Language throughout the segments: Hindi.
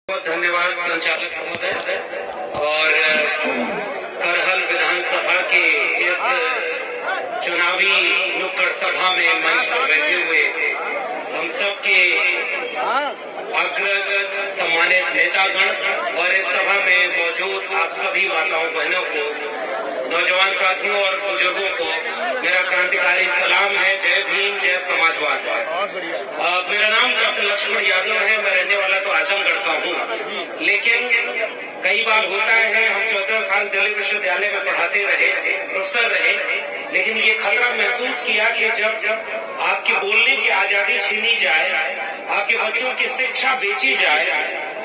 बहुत धन्यवाद संचालक महोदय और करहल विधानसभा के इस चुनावी नुक्कड़ सभा में मंच पर बैठे हुए हम सब के अग्रज सम्मानित नेतागण और इस सभा में मौजूद आप सभी माताओं बहनों को, नौजवान साथियों और बुजुर्गों को मेरा क्रांतिकारी सलाम है। जय भीम, जय समाजवाद। मेरा नाम डॉक्टर लक्ष्मण यादव है। मैं रहने वाला तो आजमगढ़ का हूँ, लेकिन कई बार होता है, हम 14 साल दिल्ली विश्वविद्यालय में पढ़ाते रहे, प्रोफेसर रहे, लेकिन ये खतरा महसूस किया कि जब आपके बोलने की आजादी छीनी जाए, आपके बच्चों की शिक्षा बेची जाए,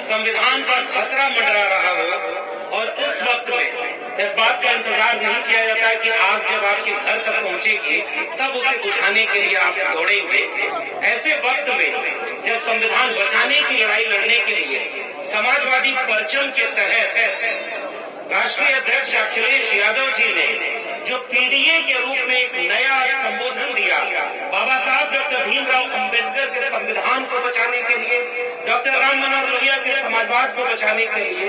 संविधान पर खतरा मंडरा रहा हो, और उस वक्त में इस बात का इंतजार नहीं किया जाता है कि आग जब आपके घर तक पहुंचेगी तब उसे बुझाने के लिए आप दौड़ेंगे। ऐसे वक्त में जब संविधान बचाने की लड़ाई लड़ने के लिए समाजवादी परचम के तहत राष्ट्रीय अध्यक्ष अखिलेश यादव जी ने जो पीडीए के रूप में एक नया संबोधन दिया, बाबा साहब डॉक्टर भीमराव अंबेडकर के संविधान को बचाने के लिए, डॉक्टर राम मनोहर लोहिया के समाजवाद को बचाने के लिए,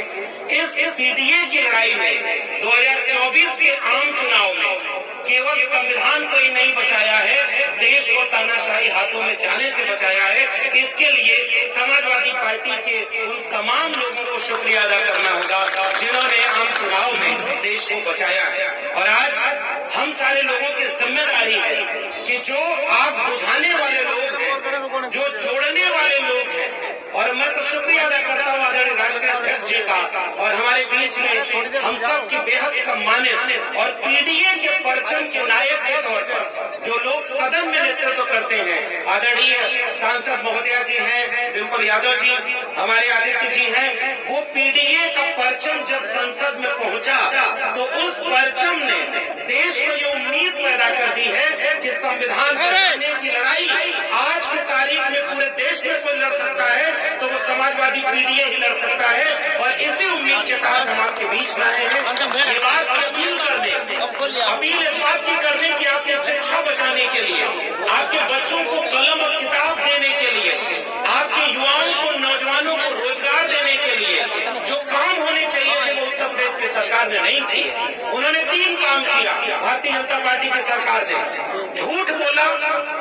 इस पीडीए की लड़ाई में 2024 के आम चुनाव में केवल संविधान को ही नहीं बचाया है, देश को तानाशाही हाथों में जाने से बचाया है। इसके लिए समाजवादी पार्टी के उन तमाम लोगों को शुक्रिया अदा करना होगा जिन्होंने आम चुनाव में देश को बचाया है। और आज हम सारे लोगों की जिम्मेदारी है कि जो आग बुझाने वाले लोग हैं, जो जोड़ने वाले लोग हैं, और मैं तो शुक्रिया अदा करता हूँ आदरणीय राष्ट्रीय अध्यक्ष जी का और हमारे बीच में हम सब की बेहद सम्मानित और पीडीए के परचम के नायक के तौर पर जो लोग सदन में नेतृत्व करते हैं, आदरणीय सांसद महोदया जी हैं, डिम्पल यादव जी, हमारे आदित्य जी हैं, वो पीडीए का परचम जब संसद में पहुंचा तो उस परचम ने देश को ये उम्मीद पैदा कर दी है कि संविधान बचाने की लड़ाई आज की तारीख में पूरे देश में कोई लड़ सकता है तो वो समाजवादी पीडीए ही लड़ सकता है। और इसी उम्मीद के साथ हम आपके बीच में आए हैं। ये बात अपील इस बात की करने की आपकी शिक्षा बचाने के लिए, आपके बच्चों को कलम और किताब देने के लिए, आपके युवाओं को, नौजवानों को रोजगार देने के लिए जो काम होने चाहिए थे वो उत्तर प्रदेश की सरकार ने नहीं किए। उन्होंने 3 काम किया भारतीय जनता पार्टी की सरकार ने। झूठ बोला,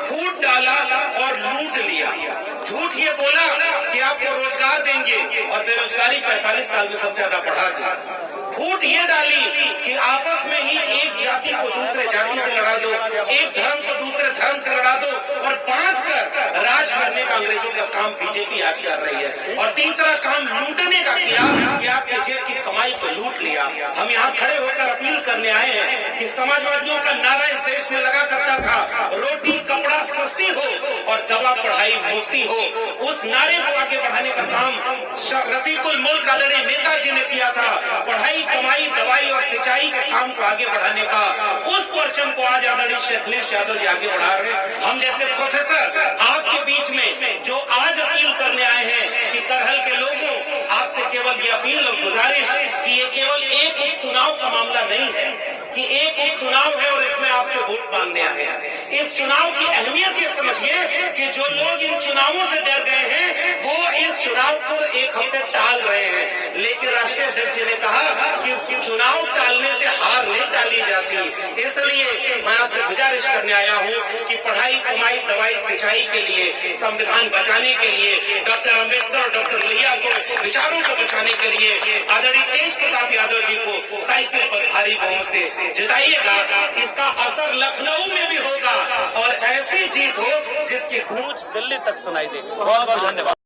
फूट डाला और लूट लिया। झूठ ये बोला कि आपको रोजगार देंगे और बेरोजगारी 45 साल में सबसे ज्यादा बढ़ा दी। फूट ये डाली कि आपस में ही एक जाति को दूसरे जाति से लड़ा दो, एक धर्म को दूसरे धर्म से लड़ा दो और बांट कर राज करने का अंग्रेजों का काम बीजेपी आज कर रही है। और तीसरा काम लूटने का किया कि आपके जेब की कमाई को लूट लिया। हम यहाँ खड़े होकर अपील करने आए हैं कि समाजवादियों का नारा इस देश में लगा करता था, रोटी कपड़ा सस्ती हो और दवा पढ़ाई मुफ्ती हो। उस नारे को आगे बढ़ाने का काम रफीकुल मुल्क आदरणीय नेताजी ने किया था। पढ़ाई, कमाई, दवाई और सिंचाई के काम को आगे बढ़ाने का उस परचम को आज आदरणीय अखिलेश यादव जी आगे बढ़ा रहे हैं। हम जैसे प्रोफेसर आपके बीच में जो आज अपील करने आए हैं कि करहल के लोगों, आपसे केवल ये अपील और गुजारिश कि ये केवल एक उपचुनाव का मामला नहीं है, कि एक उपचुनाव है और इसमें आपसे वोट मांगने आए हैं। इस चुनाव की अहमियत ये समझिए कि जो लोग इन चुनावों से डर गए हैं वो इस चुनाव को एक हफ्ते टाल रहे हैं, लेकिन राष्ट्रीय अध्यक्ष जी ने कहा कि चुनाव टालने से हार नहीं टाली जाती। इसलिए मैं आपसे गुजारिश करने आया हूँ कि पढ़ाई, कमाई, दवाई, सिंचाई के लिए, संविधान बचाने के लिए, डॉक्टर अम्बेडकर और डॉक्टर लोहिया को विचारों को बचाने के लिए आदरणीय तेज प्रताप यादव जी को साइकिल पर भारी बहुमत से जिताइएगा। इसका असर लखनऊ में भी होगा और ऐसी जीत हो जिसकी गूंज दिल्ली तक सुनाई दे। बहुत बहुत धन्यवाद।